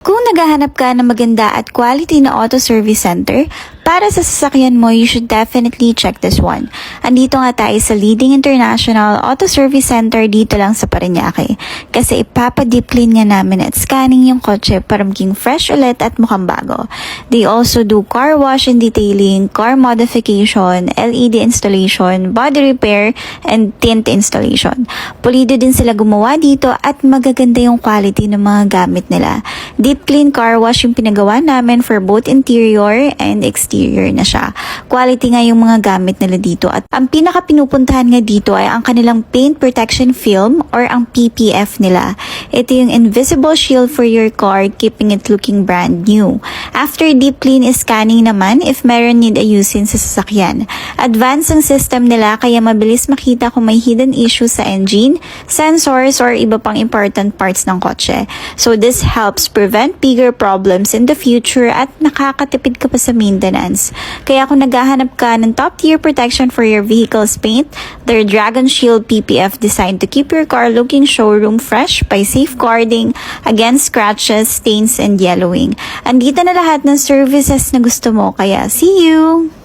Kung naghahanap ka ng maganda at quality na auto service center, para sa sasakyan mo, you should definitely check this one. Andito nga tayo sa leading international auto service center dito lang sa Parañaque. Kasi ipapa-deep clean nga namin at scanning yung kotse para maging fresh ulit at mukhang bago. They also do car wash and detailing, car modification, LED installation, body repair, and tint installation. Pulido din sila gumawa dito at magaganda yung quality ng mga gamit nila. Deep clean car wash yung pinagawa namin for both interior and exterior na siya. Quality nga yung mga gamit nila dito at ang pinaka pinupuntahan nga dito ay ang kanilang paint protection film or ang PPF nila. Ito yung invisible shield for your car, keeping it looking brand new. After deep clean is scanning naman if meron need ayusin sa sasakyan. Advanced ang system nila kaya mabilis makita kung may hidden issues sa engine, sensors or iba pang important parts ng kotse. So this helps prevent bigger problems in the future at nakakatipid ka pa sa maintenance. Kaya kung naghahanap ka ng top-tier protection for your vehicle's paint, their Dragon Shield PPF designed to keep your car looking showroom fresh by safeguarding against scratches, stains, and yellowing. Andito na lahat ng services na gusto mo, kaya see you!